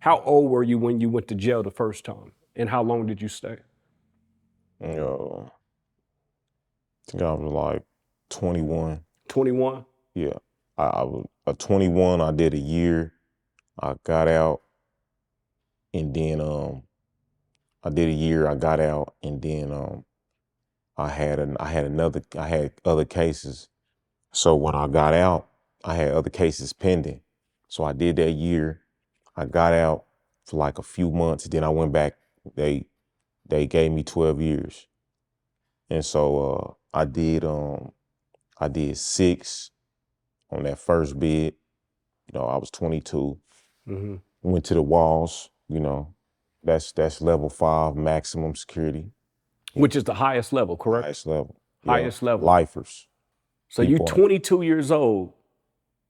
How old were you when you went to jail the first time? And how long did you stay? I think I was like 21. 21? Yeah, I was 21. I did a year. I got out, and then I did a year. I got out, and then I had other cases. So when I got out, I had other cases pending. So I did that year. I got out for like a few months. Then I went back. They gave me 12 years. And so I did 6 on that first bid. I was 22. Mm-hmm. Went to the walls, that's level 5 maximum security. Which is the highest level, correct? Highest level. Yeah. Highest level. Lifers. So you're People 22 years old.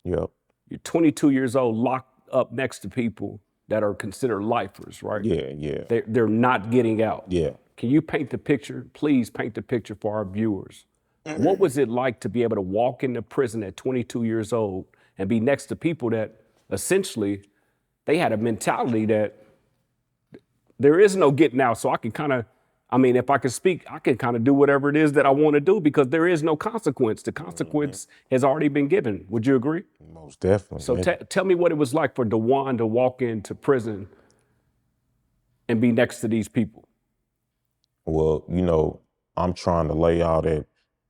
Yep. You're 22 years old, locked up next to people that are considered lifers, right? Yeah. They're not getting out. Yeah. Can you paint the picture? Please paint the picture for our viewers. What was it like to be able to walk into prison at 22 years old and be next to people that essentially they had a mentality that there is no getting out, so I can if I could speak, I can kind of do whatever it is that I want to do because there is no consequence. The consequence has already been given. Would you agree? Most definitely. So tell me what it was like for DaWann to walk into prison and be next to these people. Well, I'm trying to lay out that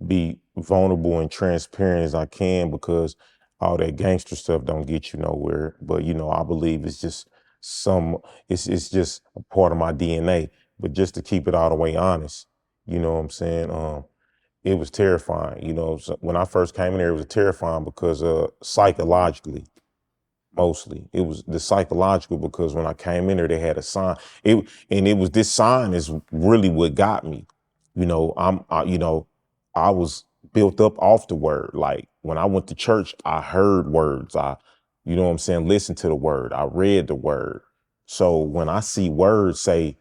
be vulnerable and transparent as I can because all that gangster stuff don't get you nowhere. But I believe it's just it's just a part of my DNA. But just to keep it all the way honest, you know what I'm saying? It was terrifying. So when I first came in there, it was terrifying because psychologically, mostly. It was the psychological because when I came in there, they had a sign. It was this sign is really what got me. I was built up off the word. Like when I went to church, I heard words. Listened to the word. I read the word. So when I see words say,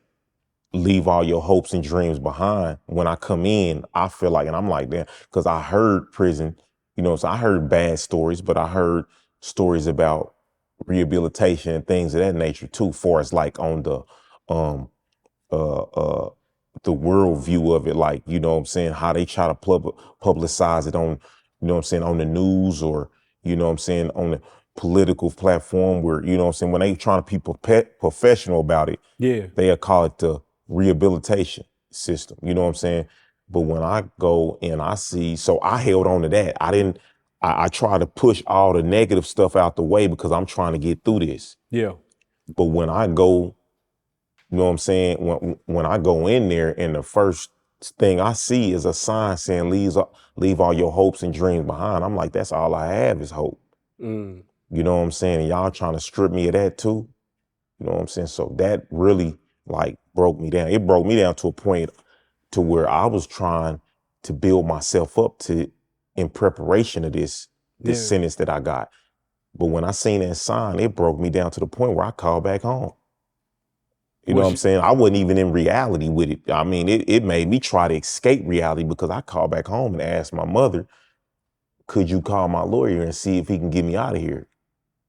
leave all your hopes and dreams behind, when I come in, I feel like, and I'm like, damn, because I heard prison, so I heard bad stories, but I heard stories about rehabilitation and things of that nature too, far as like on the world view of it, like, how they try to publicize it on, on the news or, on the political platform where, when they trying to be professional about it, they'll call it the rehabilitation system, But when I go and I see, so I held on to that. I try to push all the negative stuff out the way because I'm trying to get through this. Yeah. But when I go, when I go in there and the first thing I see is a sign saying leave all your hopes and dreams behind. I'm like, that's all I have is hope. Mm. You know what I'm saying? And y'all trying to strip me of that too. You know what I'm saying? So that really like broke me down. It broke me down to a point to where I was trying to build myself up to in preparation of this sentence that I got. But when I seen that sign, it broke me down to the point where I called back home. You know what I'm saying? I wasn't even in reality with it. I mean, it made me try to escape reality because I called back home and asked my mother, could you call my lawyer and see if he can get me out of here?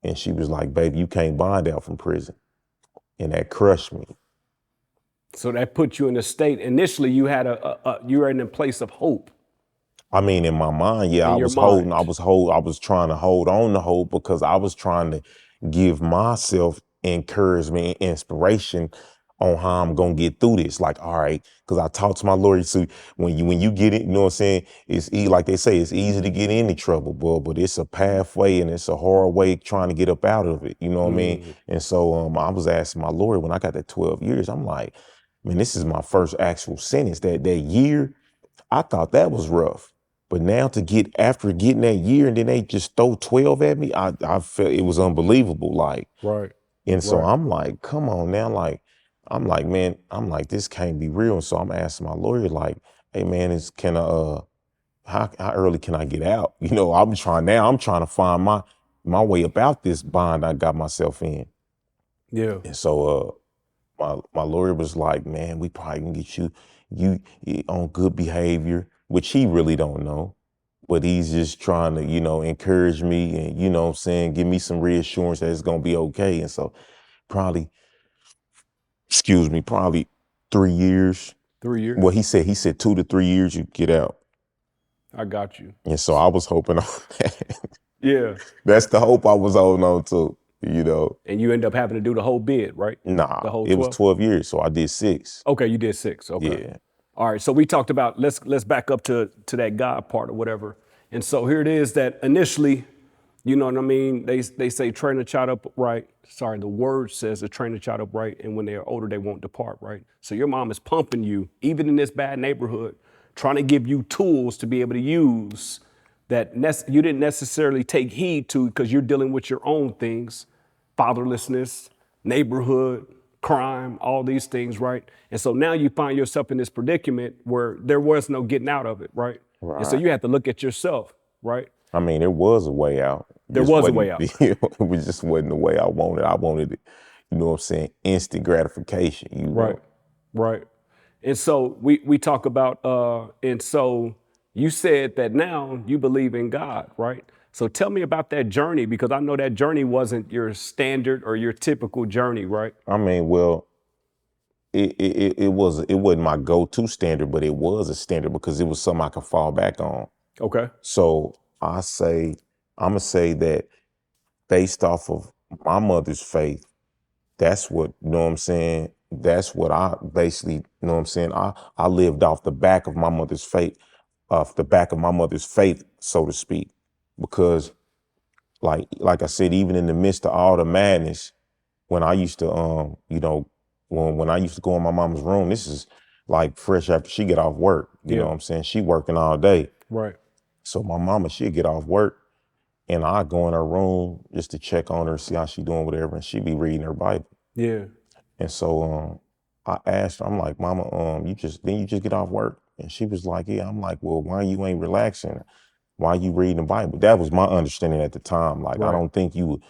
And she was like, baby, you can't bond out from prison. And that crushed me. So that put you in a state. Initially, you had you were in a place of hope. I mean, in my mind, yeah, I was trying to hold on to hope because I was trying to give myself encouragement and inspiration on how I'm gonna get through this. Like, all right, because I talked to my lawyer. So when you get it, you know what I'm saying? It's like they say, it's easy to get into trouble, but it's a pathway and it's a hard way trying to get up out of it. You know what I mean? And so I was asking my lawyer when I got that 12 years, I'm like, man, this is my first actual sentence. That year, I thought that was rough. But now after getting that year and then they just throw 12 at me, I felt it was unbelievable. Like, right. And so I'm like, come on now. Like, I'm like, man, this can't be real. And so I'm asking my lawyer, like, hey man, how early can I get out? I'm trying to find my way about this bond I got myself in. Yeah. And so my lawyer was like, man, we probably can get you on good behavior, which he really don't know. But he's just trying to, encourage me and, give me some reassurance that it's going to be okay. And so probably, excuse me, probably 3 years. 3 years? Well, he said 2 to 3 years you get out. I got you. And so I was hoping on that. Yeah. That's the hope I was holding on to, you know. And you end up having to do the whole bid, right? Nah, The whole it was 12? 12 years, so I did 6. Okay, you did 6. Okay. Yeah. All right. So we talked about let's back up to that God part or whatever. And so here it is that initially, you know what I mean? They say train a child up right. Sorry, the word says to train a child up right, and when they are older, they won't depart, right? So your mom is pumping you, even in this bad neighborhood, trying to give you tools to be able to use that you didn't necessarily take heed to because you're dealing with your own things, fatherlessness, neighborhood, crime, all these things, right? And so now you find yourself in this predicament where there was no getting out of it, right? And so Right. you have to look at yourself, right? I mean, there was a way out. There was a way out. It was just wasn't the way I wanted. I wanted it, you know what I'm saying, instant gratification, you Right, know. right. And so we talk about, and so you said that now you believe in God, right? So tell me about that journey, because I know that journey wasn't your standard or your typical journey, right? I mean, well, it wasn't my go-to standard, but it was a standard because it was something I could fall back on. Okay. So I'm gonna say that based off of my mother's faith, that's what, you know what I'm saying? That's what I basically, you know what I'm saying? I lived off the back of my mother's faith, so to speak. Because like I said, even in the midst of all the madness, when I used to you know, when I used to go in my mama's room, this is like fresh after she get off work. You know Yeah. what I'm saying? She working all day. Right. So my mama, she'd get off work and I go in her room just to check on her, see how she doing, whatever, and she be reading her Bible. Yeah. And so I asked her, I'm like, Mama, you just get off work? And she was like, yeah. I'm like, well, why you ain't relaxing? Why you reading the Bible? That was my understanding at the time. Like, I Right. don't think you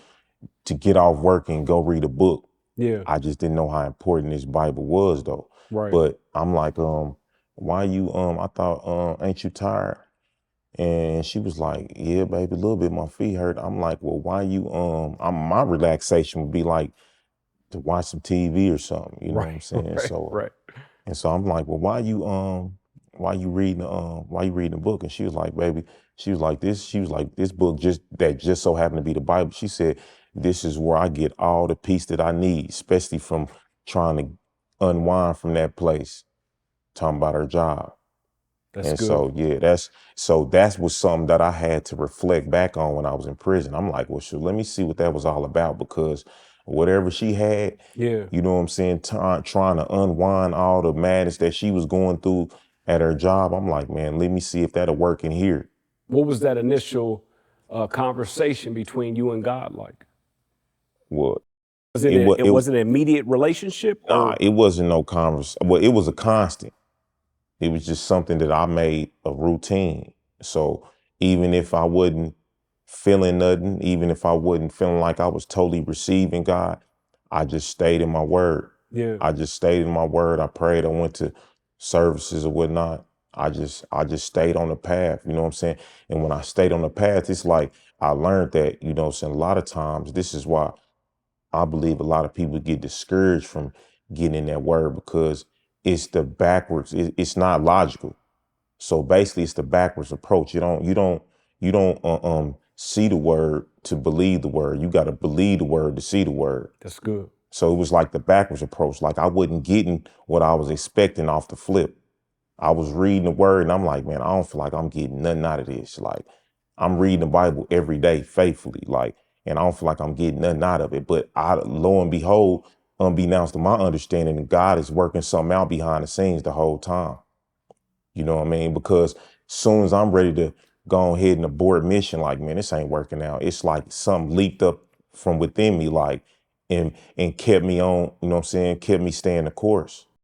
to get off work and go read a book. Yeah. I just didn't know how important this Bible was though. Right. But I'm like, why you I thought, ain't you tired? And she was like, yeah, baby, a little bit, my feet hurt. I'm like, well, why you my relaxation would be like to watch some TV or something, you know what I'm Right. saying? Right. So Right. and so I'm like, well, why you reading the book? And she was like, baby, she was like, this book just so happened to be the Bible. She said, this is where I get all the peace that I need, especially from trying to unwind from that place, talking about her job. That's And good. so, yeah, that was something that I had to reflect back on when I was in prison. I'm like, well, sure, let me see what that was all about, because whatever she had, Yeah. you know what I'm saying, trying to unwind all the madness that she was going through at her job. I'm like, man, let me see if that'll work in here. What was that initial conversation between you and God like? What? Was it was an immediate relationship, Nah, or it wasn't no conversation. Well, it was a constant. It was just something that I made a routine. So even if I wasn't feeling nothing, even if I wasn't feeling like I was totally receiving God, I just stayed in my word. yeah, I just stayed in my word. I prayed. I went to services or whatnot. I just stayed on the path, you know what I'm saying? And when I stayed on the path, it's like I learned that, you know what I'm saying, a lot of times this is why I believe a lot of people get discouraged from getting in that word, because it's the backwards. It's not logical. So basically, it's the backwards approach. You don't see the word to believe the word. You got to believe the word to see the word. that's good. So it was like the backwards approach. Like I wasn't getting what I was expecting off the flip. I was reading the word and I'm like, man, I don't feel like I'm getting nothing out of this. Like I'm reading the Bible every day faithfully, like, and I don't feel like I'm getting nothing out of it. But lo and behold, unbeknownst to my understanding, God is working something out behind the scenes the whole time. You know what I mean? Because soon as I'm ready to go ahead and abort mission, like, man, this ain't working out. It's like something leaped up from within me, like, and kept me on, you know what I'm saying? Kept me staying the course.